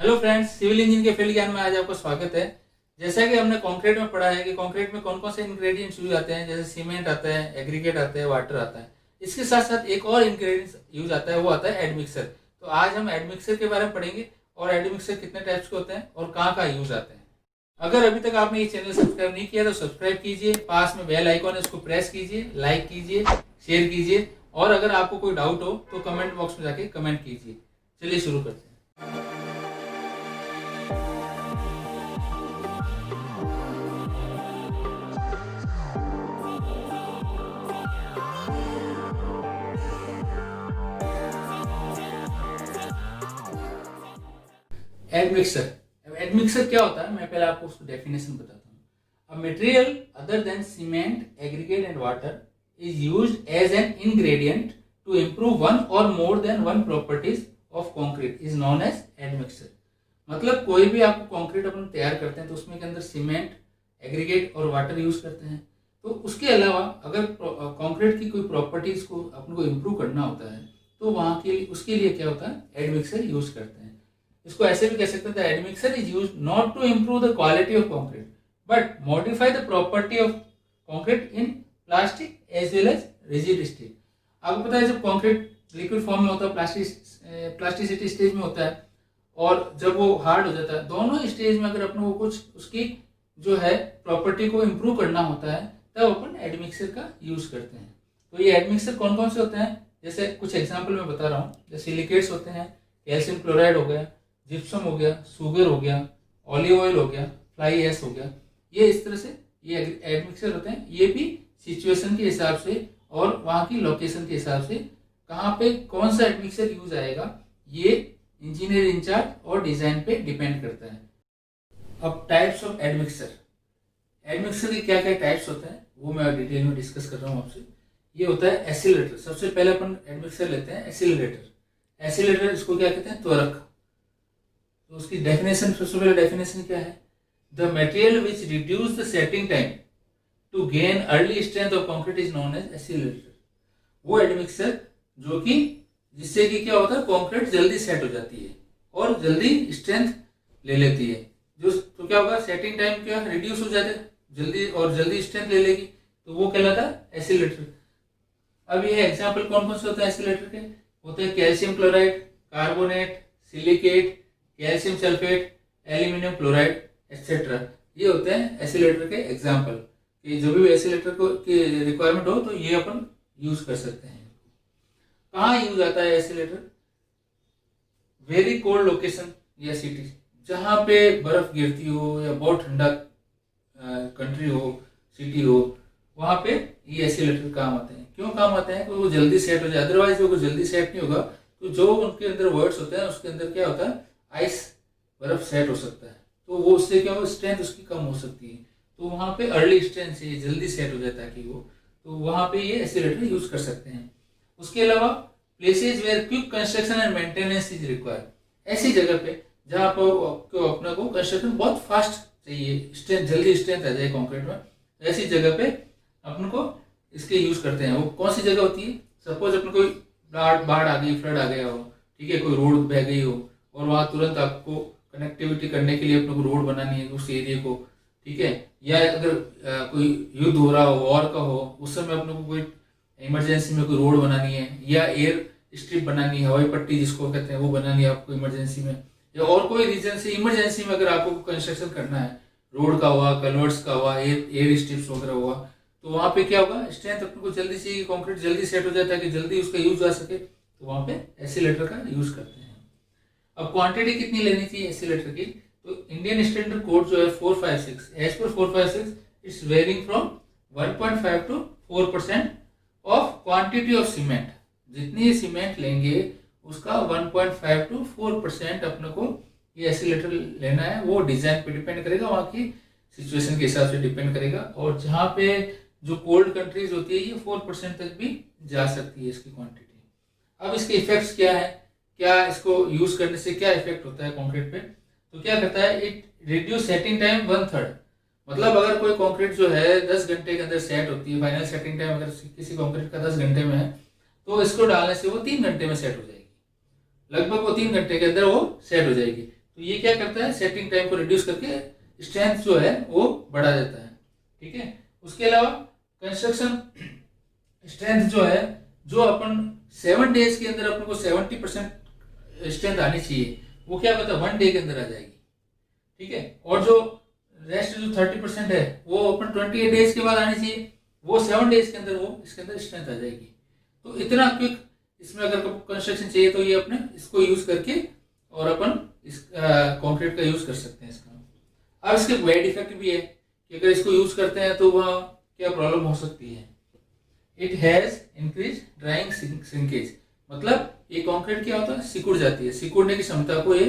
Hello friends, civil engineering के field ज्ञान में आज आपका स्वागत है। जैसा कि हमने कंक्रीट में पढ़ा है कि कंक्रीट में कौन कौन से इंग्रेडिएंट्स यूज आते हैं, जैसे सीमेंट आता है, एग्रीगेट आता है, वाटर आता है। इसके साथ साथ एक और इंग्रेडिएंट्स यूज आता है, वो आता है एडमिक्सर। तो आज हम एडमिक्सर के बारे में पढ़ेंगे और एडमिक्सर कितने टाइप्स के होते हैं और कहाँ कहाँ यूज आते हैं। अगर अभी तक आपने ये चैनल सब्सक्राइब नहीं किया तो सब्सक्राइब कीजिए, पास में बेल आइकॉन है उसको प्रेस कीजिए, लाइक कीजिए, शेयर कीजिए और अगर आपको कोई डाउट हो तो कमेंट बॉक्स में जाके कमेंट कीजिए। चलिए शुरू करते हैं। एडमिक्सर। एडमिक्सर क्या होता है, मैं पहले आपको उसको डेफिनेशन बताता हूँ। A material other than cement, aggregate and water is used as an ingredient to improve one or more than one properties of concrete is known as admixer. मतलब कोई भी आप कंक्रीट अपन तैयार करते हैं तो उसमें के अंदर सीमेंट, एग्रीगेट और वाटर यूज करते हैं। तो उसके अलावा अगर कंक्रीट की कोई प्रॉपर्टीज को अपन को इम्प्रूव करना होता है तो वहाँ के लिए उसके लिए क्या होता है, एडमिक्सर यूज करते हैं। इसको ऐसे भी कह सकते हैं, admixture is used not to improve the quality of concrete but modify the property of concrete in plastic as well as rigid steel. आपको पता है जब कंक्रीट लिक्विड फॉर्म में होता है, प्लास्टिसिटी स्टेज में होता है और जब वो हार्ड हो जाता है, दोनों स्टेज में अगर अपन को कुछ उसकी जो है प्रॉपर्टी को इम्प्रूव करना होता है तब अपन एडमिक्सर का यूज करते हैं। तो ये एडमिक्सर कौन कौन से होते हैं, जैसे कुछ एग्जाम्पल मैं बता रहा हूँ। जैसे सिलिकेट्स होते हैं, कैल्शियम क्लोराइड हो गया, जिप्सम हो गया, शुगर हो गया, ऑलिव ऑयल हो गया, फ्लाई एश हो गया। ये इस तरह से ये एडमिक्सर होते हैं। ये भी सिचुएशन के हिसाब से और वहाँ की लोकेशन के हिसाब से कहाँ पे कौन सा एडमिक्सर यूज आएगा, ये इंजीनियर इंचार्ज और डिजाइन पे डिपेंड करता है। अब टाइप्स ऑफ एडमिक्सर। एडमिक्सर के क्या क्या टाइप्स होते हैं वो मैं डिटेल में डिस्कस कर रहा हूँ आपसे। ये होता है एसिलरेटर। सबसे पहले अपन एडमिक्सर लेते हैं एसिलरेटर। एसिलरेटर इसको क्या कहते हैं, त्वरक। तो उसकी डेफिनेशन, सबसे पहले डेफिनेशन क्या है, the material which reduce the setting time to gain early strength of concrete is known as accelerator. वो एडमिक्सर जो कि जिससे कि क्या होता है, कंक्रीट जल्दी सेट हो जाती है और जल्दी स्ट्रेंथ ले लेती है। जो तो क्या होगा, सेटिंग टाइम क्या रिड्यूस हो जाता है जल्दी और जल्दी स्ट्रेंथ ले लेगी, तो वो कहलाता है एसिलरेटर। अब ये एग्जाम्पल कौन कौन से होते हैं एसिलरेटर के, होते हैं calcium chloride, carbonate, silicate, calcium sulphate, aluminium chloride etcetera. ये होते हैं एसिलेटर के एग्जाम्पल कि जो भी एसिलेटर को की रिक्वायरमेंट हो तो ये अपन यूज कर सकते हैं। कहाँ यूज आता है एसिलेटर, वेरी कोल्ड लोकेशन या सिटी, जहाँ पे बर्फ गिरती हो या बहुत ठंडा कंट्री हो, सिटी हो, वहां पे ये एसिलेटर काम आते हैं। क्यों काम आते हैं, क्योंकि वो जल्दी सेट हो जाए। अदरवाइज वो जल्दी सेट नहीं होगा तो जो उनके अंदर वर्ड्स होते हैं उसके अंदर क्या होता है, आइस, बर्फ सेट हो सकता है, तो वो उससे क्या हो, स्ट्रेंथ उसकी कम हो सकती है। तो वहां पे अर्ली स्ट्रेंथ से जल्दी सेट हो जाता है कि वो, तो वहां पे ये एसिलेटर यूज कर सकते हैं। उसके अलावा places where quick construction and maintenance is required, ऐसी जगह पे जहाँ पर अपना को कंस्ट्रक्शन बहुत फास्ट चाहिए, स्ट्रेंथ जल्दी स्ट्रेंथ आ जाए कंक्रीट में, ऐसी जगह पे अपन को इसके यूज करते हैं। वो कौन सी जगह होती है, सपोज अपन कोई बाढ़ आ गई, फ्लड आ गया हो, ठीक है, कोई रोड बह गई हो और वहां तुरंत आपको कनेक्टिविटी करने के लिए अपने को रोड बनानी है उस एरिया को, ठीक है, या अगर कोई युद्ध हो रहा हो, वॉर का हो, उस समय अपने को कोई इमरजेंसी में कोई रोड बनानी है या एयर स्ट्रिप बनानी है, हवाई पट्टी जिसको कहते हैं वो बनानी है आपको इमरजेंसी में, या और कोई रीजन से इमरजेंसी में अगर आपको कंस्ट्रक्शन करना है, रोड का हुआ, कन्वर्ट्स का हुआ, एयर स्ट्रिप्स वगैरह हुआ, तो वहां पे क्या होगा, स्ट्रेंथ अपने को जल्दी से कंक्रीट जल्दी सेट हो जाता है कि जल्दी उसका यूज आ सके, तो वहां पे एसिलेटर का यूज करते हैं। अब क्वांटिटी कितनी लेनी चाहिए एसिलेटर की, तो इंडियन स्टैंडर्ड कोड जो है 456, एज पर 456 it's varying from 1.5 to 4% of quantity of cement. जितनी सीमेंट लेंगे उसका 1.5 to 4% अपने को ये एसिलेटर लेना है। वो डिजाइन पे डिपेंड करेगा, वहाँ की सिचुएशन के हिसाब से डिपेंड करेगा, और जहाँ पे जो कोल्ड कंट्रीज होती है ये 4% तक भी जा सकती है इसकी क्वांटिटी। अब इसके इफेक्ट्स क्या है, क्या इसको यूज करने से क्या इफेक्ट होता है कंक्रीट पे, तो क्या करता है, इट रिड्यूस सेटिंग टाइम 1/3। मतलब अगर कोई कंक्रीट जो है 10 घंटे के अंदर सेट होती है, फाइनल सेटिंग टाइम अगर किसी कंक्रीट का 10 घंटे में है तो इसको डालने से वो 3 घंटे में सेट हो जाएगी, लगभग वो 3 घंटे के अंदर वो सेट हो जाएगी। तो ये क्या करता है, सेटिंग टाइम को रिड्यूस करके स्ट्रेंथ जो है वो बढ़ा देता है। ठीक है, उसके अलावा कंस्ट्रक्शन स्ट्रेंथ जो है, जो अपन 7 डेज के अंदर अपन को 70% स्ट्रेंथ आनी चाहिए, वो क्या पता 1 डे के अंदर आ जाएगी। ठीक है, और जो रेस्ट जो 30% है वो अपन 28 डेज के बाद आनी चाहिए, वो 7 डेज के अंदर वो इसके अंदर स्ट्रेंथ आ जाएगी। तो इतना क्विक इसमें अगर कंस्ट्रक्शन चाहिए तो ये अपने इसको यूज करके और अपन इस कंक्रीट का यूज कर सकते हैं इसका। अब इसके बैड इफेक्ट भी है कि अगर इसको यूज करते हैं तो वह क्या प्रॉब्लम हो सकती है। It has increase drawing shrinkage, मतलब ये कंक्रीट क्या होता है, सिकुड़ जाती है, सिकुड़ने की क्षमता को ये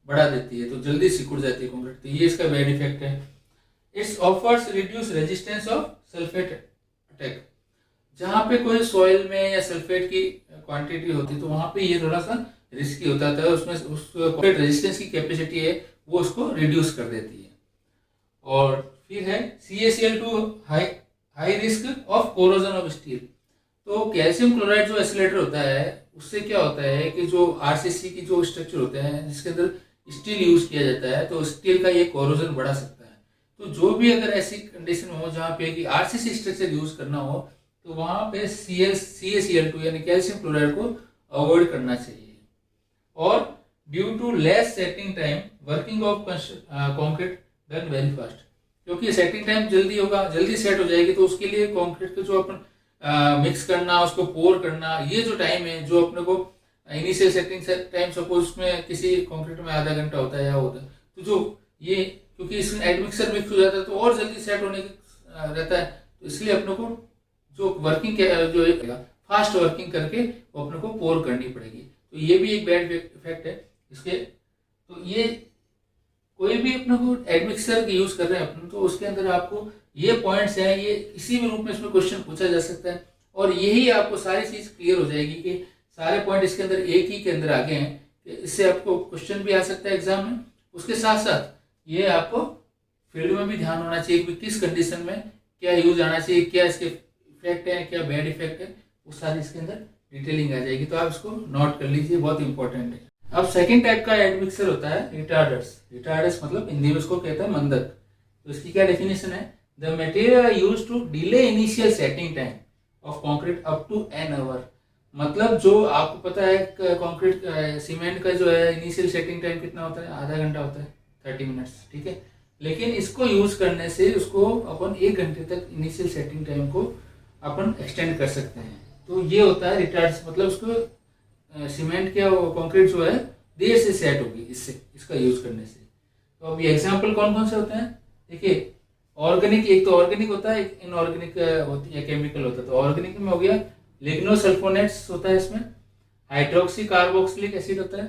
बढ़ा देती है, तो जल्दी सिकुड़ जाती है कंक्रीट, तो ये इसका बैड इफेक्ट है। It's offers reduce resistance of sulphate attack, जहां पे कोई सॉइल में या सल्फेट की क्वांटिटी होती है तो वहां पे ये थोड़ा सा रिस्की होता है, उसमें उस रेजिस्टेंस की कैपेसिटी है वो उसको रिड्यूस कर देती है। और फिर है CaCl2 high risk of corrosion of steel, तो कैल्शियम क्लोराइड जो एसिलेटर होता है उससे क्या होता है कि जो RCC की जो स्ट्रक्चर होते हैं जिसके अंदर स्टील यूज किया जाता है, तो स्टील का ये कोरोजन बढ़ा सकता है। तो जो भी अगर ऐसी कंडीशन हो जहाँ पे कि RCC स्ट्रक्चर यूज करना हो तो वहां पे CaCl2 यानी कैल्शियम क्लोराइड को अवॉइड करना चाहिए। और due to less setting time working of concrete done very fast, क्योंकि सेटिंग टाइम जल्दी होगा, जल्दी सेट हो जाएगी, तो उसके लिए कंक्रीट को जो अपन मिक्स करना, उसको पोर करना, ये जो टाइम है जो अपने को इनिशियल सेटिंग टाइम सपोज उसमें किसी कंक्रीट में आधा घंटा होता है या होता है, तो जो ये क्योंकि इसमें एडमिक्सर मिक्स हो जाता है तो और जल्दी सेट होने रहता है, तो इसलिए अपने को जो वर्किंग जो फास्ट वर्किंग करके वो अपने को पोर करनी पड़ेगी। तो ये भी एक बैड इफेक्ट है इसके। तो ये कोई भी अपने को एडमिक्सर यूज कर रहे हैं अपन, तो उसके अंदर आपको ये पॉइंट्स हैं, ये किसी भी रूप में इसमें क्वेश्चन पूछा जा सकता है, और यही आपको सारी चीज क्लियर हो जाएगी कि सारे पॉइंट इसके अंदर एक ही के अंदर आगे हैं, इससे आपको क्वेश्चन भी आ सकता है एग्जाम में। उसके साथ साथ ये आपको फील्ड में भी ध्यान होना चाहिए कि किस कंडीशन में क्या यूज आना चाहिए, क्या इसके इफेक्ट है, क्या बैड इफेक्ट है, वो सारी इसके अंदर डिटेलिंग आ जाएगी। तो आप इसको नोट कर लीजिए, बहुत इंपॉर्टेंट है। अब सेकंड टाइप का एडमिक्सर होता है रिटार्डर्स। रिटार्डर्स मतलब हिंदी में उसको कहते हैं मंदक। तो इसकी क्या डेफिनेशन है, the material use to delay initial setting time of concrete up to an hour, मतलब जो आपको पता है कंक्रीट सीमेंट का जो है इनिशियल सेटिंग टाइम कितना होता है, आधा घंटा होता है, 30 मिनट्स। ठीक है, लेकिन इसको यूज करने से उसको अपन 1 घंटे तक इनिशियल सेटिंग टाइम को अपन एक्सटेंड कर सकते हैं। तो ये होता है रिटार्ड्स, मतलब उसको सीमेंट क्या कंक्रीट जो है देर से सेट होगी इससे, इसका यूज करने से। तो अब ये एग्जांपल कौन कौन से होते हैं, देखिए ऑर्गेनिक, एक तो ऑर्गेनिक होता है, एक इनऑर्गेनिक होती है, केमिकल होता है। तो ऑर्गेनिक में हो गया लिग्नोसल्फोनेट्स होता है, इसमें हाइड्रोक्सी कार्बोक्सिलिक एसिड होता है,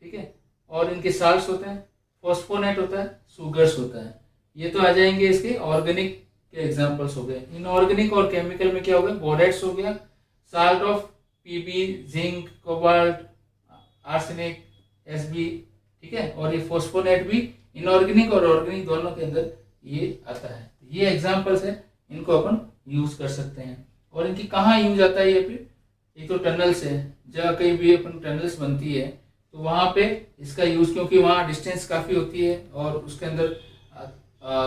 ठीक है, और इनके साल्ट्स होते हैं, फॉस्फोनेट होता है, सुगर्स होता है। ये तो आ जाएंगे इसके ऑर्गेनिक के एग्जांपल्स हो गए। इनऑर्गेनिक और केमिकल में क्या हो गया, बोरेट्स हो गया, salt of PB, zinc, cobalt, arsenic, SB, ठीक है, और ये फॉस्फोनेट भी इनऑर्गेनिक और ऑर्गेनिक दोनों के अंदर ये आता है। ये एग्जांपल्स है, इनको अपन यूज कर सकते हैं। और इनकी कहाँ यूज आता है, ये पे एक तो टनल्स है, जहाँ कहीं भी अपन टनल्स बनती है तो वहां पे इसका यूज, क्योंकि वहाँ डिस्टेंस काफी होती है और उसके अंदर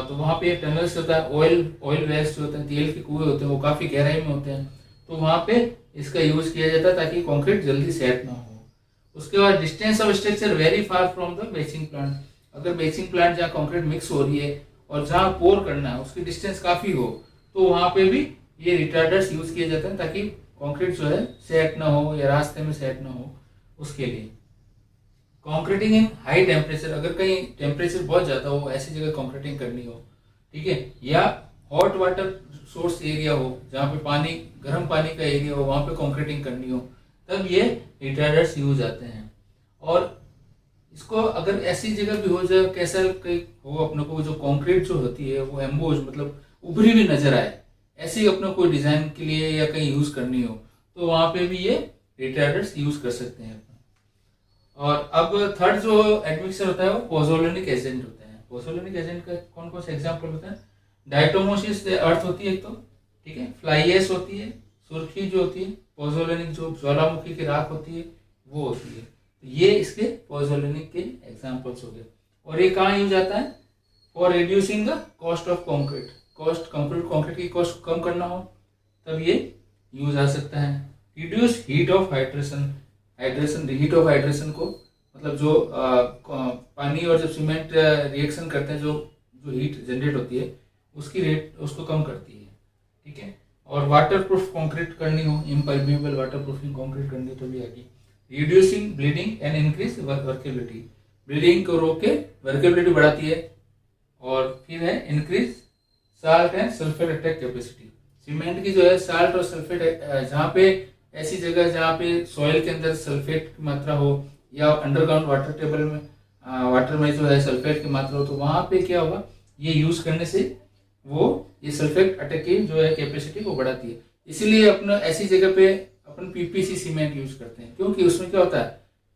तो वहां पे टनल्स होता है। ऑयल वेल्स जो होते हैं, तेल के कुएं होते हैं, वो काफी गहराई में होते हैं, तो वहां पे इसका यूज किया जाता है ताकि कंक्रीट जल्दी सेट ना हो। उसके बाद distance of structure very far from the batching plant, अगर बेचिंग प्लांट जहाँ कंक्रीट मिक्स हो रही है और जहाँ पोर करना है उसकी डिस्टेंस काफी हो, तो वहां पे भी ये रिटार्डर्स यूज किए जाते हैं ताकि कंक्रीट जो है सेट ना हो या रास्ते में सेट ना हो, उसके लिए। कंक्रीटिंग इन हाई टेम्परेचर, अगर कहीं टेम्परेचर बहुत ज्यादा हो, ऐसी जगह कंक्रीटिंग करनी हो, ठीक है, या हॉट वाटर सोर्स एरिया हो जहाँ पे पानी, गर्म पानी का एरिया हो, वहां पे कंक्रीटिंग करनी हो, तब ये रिटार्डर्स यूज आते हैं। और इसको अगर ऐसी जगह भी हो जाए, कैसा कहीं हो अपने को जो कंक्रीट जो होती है वो एम्बोज मतलब उभरी भी नजर आए, ऐसी अपने को डिजाइन के लिए या कहीं यूज करनी हो, तो वहां पे भी ये रिटार्डर्स यूज कर सकते हैं। और अब थर्ड जो एडमिक्सर होता है वो पोजोलेनिक एजेंट होता है। पोजोलेनिक एजेंट का कौन कौन से एग्जांपल होता है, डायटोमोसिस अर्थ होती है एक तो, ठीक है, फ्लाई एश होती है, सुर्खी जो होती है, पोजोलेनिक जो ज्वालामुखी की राख होती है वो होती है। तो ये इसके पोज़ोलानिक के एग्जांपल्स हो गए। और ये कहाँ यूज आता है? For reducing the cost of concrete, concrete की कॉस्ट कम करना हो तब ये यूज आ सकता है। Reduce heat of hydration, heat of hydration को मतलब जो पानी और जब सीमेंट रिएक्शन करते हैं, जो हीट जनरेट होती है उसकी रेट उसको कम करती है, ठीक है। और वाटर प्रूफ कॉन्क्रीट करनी हो, इम्परमेबल वाटर प्रूफिंग कॉन्क्रीट करनी हो तो भी आगे। Reducing bleeding and increase workability, bleeding को रोक के वर्केबिलिटी बढ़ाती है। और फिर है increase salt and sulphate attack capacity, cement की जो है साल्ट और सल्फेट, जहाँ पे ऐसी जगह जहाँ पे सॉइल के अंदर सल्फेट की मात्रा हो या अंडरग्राउंड वाटर टेबल में वाटर में जो है सल्फेट की मात्रा हो, तो वहाँ पे क्या होगा, ये यूज करने से वो ये सल्फेट अटैक की जो है कैपेसिटी को बढ़ाती है। इसीलिए अपन ऐसी जगह पे अपन पीपीसी सीमेंट यूज करते हैं, क्योंकि उसमें क्या होता है,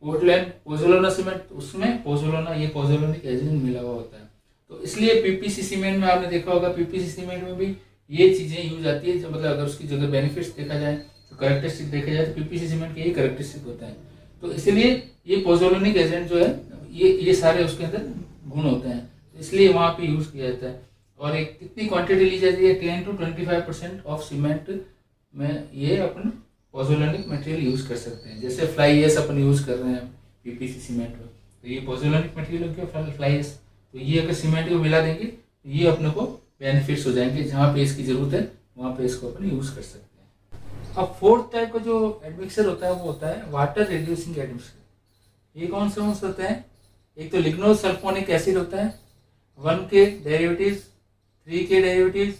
पोर्टलैंड पोज़ोलाना सीमेंट, उसमें पोज़ोलाना ये पोज़ोलानिक एजेंट मिला हुआ होता है। तो इसलिए पीपीसी सीमेंट में आपने देखा होगा, पीपीसी सीमेंट में भी ये चीजें यूज आती है। जो मतलब अगर उसकी जगह बेनिफिट्स देखा जाए तो कैरेक्टरिस्टिक देखा जाए तो पीपीसी सीमेंट के ये कैरेक्टरिस्टिक होता है। तो इसलिए ये पोज़ोलानिक एजेंट जो है ये सारे उसके अंदर गुण होते हैं, इसलिए वहां पे यूज किया जाता है। और एक कितनी क्वांटिटी ली जाती है, 10 to 25% ऑफ सीमेंट में ये अपन पोज़ोलानिक मटेरियल यूज कर सकते हैं। जैसे फ्लाई एश अपन यूज कर रहे हैं पीपीसी सीमेंट में, तो ये पोज़ोलानिक मटेरियल हो गया फ्लाई एश। तो ये अगर सीमेंट को मिला देंगे तो ये अपने को बेनिफिट्स हो जाएंगे, जहाँ पे इसकी जरूरत है वहाँ पे इसको अपन यूज कर सकते हैं। अब फोर्थ टाइप का जो एडमिक्सर होता है वो होता है वाटर रिड्यूसिंग एडमिक्सर। ये कौन से होते हैं? एक तो लिग्नो सल्फोनिक एसिड होता है, 1 के डेरिवेटिव्स, 3 के डेरिवेटिव्स,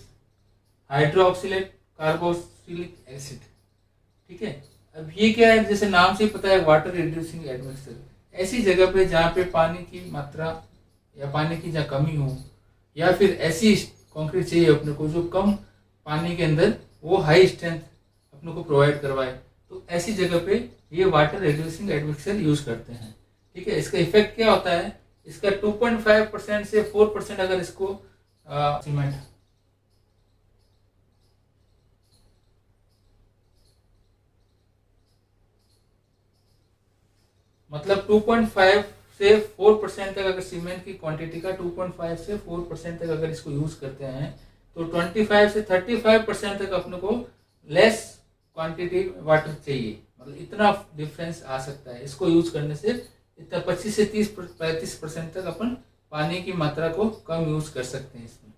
हाइड्रोक्सिलेट कार्बोक्सिलिक एसिड, ठीक है। अब ये क्या है, जैसे नाम से ही पता है वाटर रिड्यूसिंग एडमिक्सर, ऐसी जगह पे जहाँ पे पानी की मात्रा या पानी की जहाँ कमी हो, या फिर ऐसी कंक्रीट चाहिए अपने को जो कम पानी के अंदर वो हाई स्ट्रेंथ अपने को प्रोवाइड करवाए, तो ऐसी जगह पे ये वाटर रिड्यूसिंग एडमिक्सर यूज करते हैं, ठीक है। इसका इफेक्ट क्या होता है, इसका 2.5% से 4% अगर इसको सीमेंट मतलब 2.5 से 4% तक अगर सीमेंट की क्वांटिटी का 2.5 से 4% तक अगर इसको यूज करते हैं तो 25 से 35% तक अपने को लेस क्वांटिटी वाटर चाहिए, मतलब इतना डिफरेंस आ सकता है। इसको यूज करने से इतना 25 से 35% तक अपन पानी की मात्रा को कम यूज कर सकते हैं इसमें,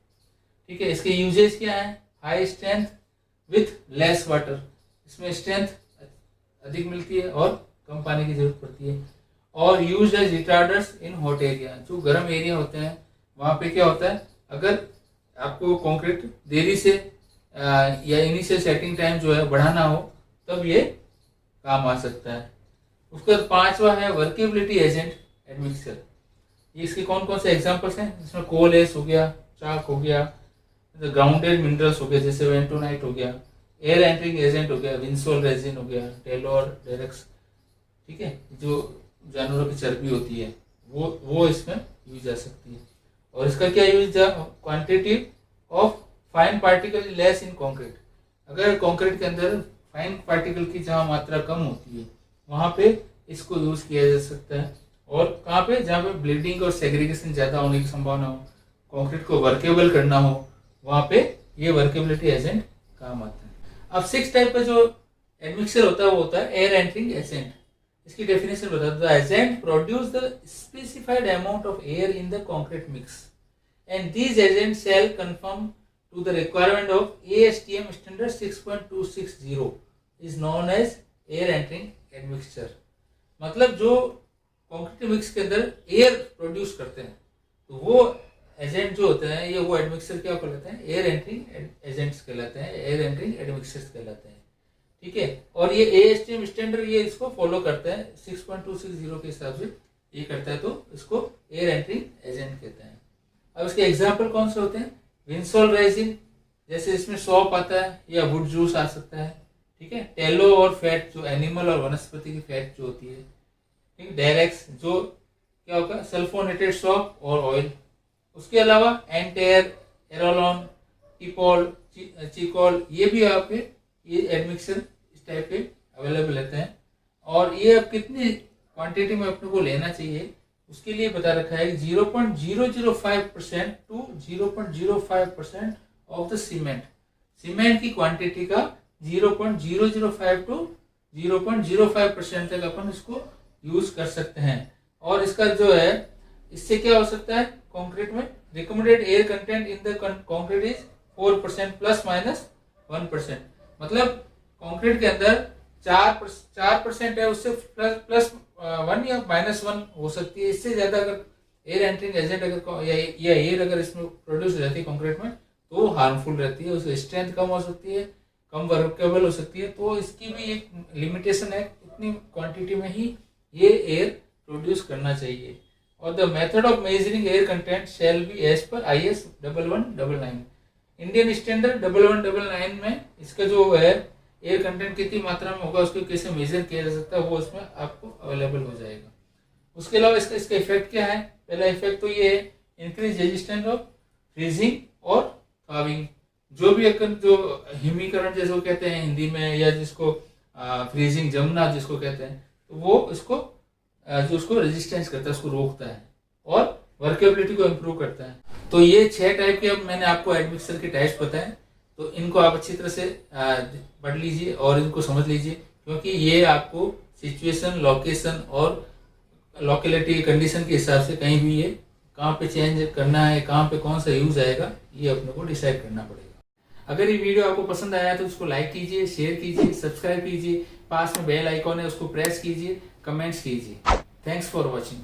ठीक है। इसके यूजेस क्या है, high strength with less water, इसमें स्ट्रेंथ अधिक मिलती है और कम पानी की जरूरत पड़ती है। और use as retarders in hot area, जो गर्म एरिया होते हैं वहां पे क्या होता है, अगर आपको कंक्रीट देरी से या इनिशियल सेटिंग टाइम जो है बढ़ाना हो तब ये काम आ सकता है। उसके बाद 5वां है वर्केबिलिटी एजेंट एडमिक्सर। ये इसके कौन कौन से एग्जांपल्स हैं, इसमें कोल एश हो गया, चाक हो गया, ग्राउंडेड मिनरल्स हो गया जैसे वेंटोनाइट हो गया, एयर एंट्रिंग एजेंट हो गया, विंसोल रेजिन हो गया, टेलोर डेरेक्स, ठीक है, जो जानवरों की चर्बी होती है वो इसमें यूज जा सकती है। और इसका क्या use, quantity of fine particle less in concrete, अगर कंक्रीट के अंदर फाइन पार्टिकल की जहाँ मात्रा कम होती है वहां पे इसको यूज किया जा सकता है। और कहाँ पे, जहाँ पे ब्लीडिंग और सेग्रीगेशन ज्यादा होने की संभावना हो, कंक्रीट को वर्केबल करना हो, वहां पे ये वर्केबिलिटी एजेंट काम आता है। अब 6 टाइप का जो एडमिक्सर होता है वो होता है एयर एंट्रिंग एजेंट। इसकी डेफिनेशन बता दो, agent produce the specified amount of air in the concrete mix and these agent shall conform to the requirement of ASTM standard 6.260 is known as air entraining admixture. मतलब जो concrete mix के अंदर air produce करते हैं तो वो agent जो होते हैं, ये वो एडमिक्सर क्या कहलाते हैं, एयर एंट्रिंग एजेंट्स कहलाते हैं, एयर एंट्रिंग एडमिक्सर्स कहलाते हैं, ठीक है। और ये ASTM स्टैंडर्ड ये इसको फॉलो करता है, 6.260 के हिसाब से ये करता है, तो इसको एयर एंट्रिंग एजेंट कहते हैं। अब इसके एग्जाम्पल कौन से होते हैं, विंसोल रेजिन, जैसे इसमें सॉप आता है या वुड जूस आ सकता है, ठीक है। टेलो और फैट, जो एनिमल और वनस्पति की फैट जो होती है, ठीक। डेरेक्स, जो क्या होगा, सल्फोनेटेड सॉप और ऑयल। उसके अलावा एंटेयर, एरोलॉन, टिपोल, चिकोल, ये भी यहाँ पे ये एडमिक्सर इस टाइप के अवेलेबल रहते हैं। और ये अब कितनी क्वांटिटी में अपने को लेना चाहिए, उसके लिए बता रखा है 0.005% to 0.05% of the cement. Cement की क्वांटिटी का 0.005 टू 0.05% तक अपन इसको यूज कर सकते हैं। और इसका जो है, इससे क्या हो सकता है, कंक्रीट में recommended air content in the concrete is 4% plus minus 1%। मतलब कंक्रीट के अंदर 4% है, उससे प्लस 1 या -1 हो सकती है। इससे ज्यादा अगर एयर एंट्रिंग एजेंट अगर या एयर अगर इसमें प्रोड्यूस रहती है कंक्रीट में तो हार्मफुल रहती है, उसकी स्ट्रेंथ कम हो सकती है, कम वर्केबल हो सकती है। तो इसकी भी एक लिमिटेशन है, इतनी क्वांटिटी में ही ये एयर प्रोड्यूस करना चाहिए। और the method of measuring air content shall be as पर IS 1199। इंडियन स्टैंडर्ड 1199 में इसका जो है एयर कंटेंट कितनी मात्रा में होगा उसको कैसे मेजर किया जा सकता है वो इसमें आपको अवेलेबल हो जाएगा। उसके अलावा इसका इफेक्ट क्या है, पहला इफेक्ट तो ये है इंक्रीज रेजिस्टेंस ऑफ फ्रीजिंग और थाविंग। जो भी अगर जो हिमीकरण जैसे कहते हैं हिंदी में, या जिसको फ्रीजिंग जमना जिसको कहते हैं, तो वो इसको जो उसको रेजिस्टेंस करता है, उसको रोकता है और वर्केबिलिटी को इम्प्रूव करता है। तो ये 6 टाइप के अब मैंने आपको एडमिक्सर के टाइप्स बताए, तो इनको आप अच्छी तरह से पढ़ लीजिए और इनको समझ लीजिए, क्योंकि ये आपको सिचुएशन, लोकेशन और लोकेलिटी कंडीशन के हिसाब से कहीं भी ये कहाँ पे चेंज करना है, कहाँ पे कौन सा यूज आएगा, ये अपने को डिसाइड करना पड़ेगा। अगर ये वीडियो आपको पसंद आया तो उसको लाइक कीजिए, शेयर कीजिए, सब्सक्राइब कीजिए, पास में बेल आइकॉन है उसको प्रेस कीजिए, कमेंट्स कीजिए। Thanks for watching.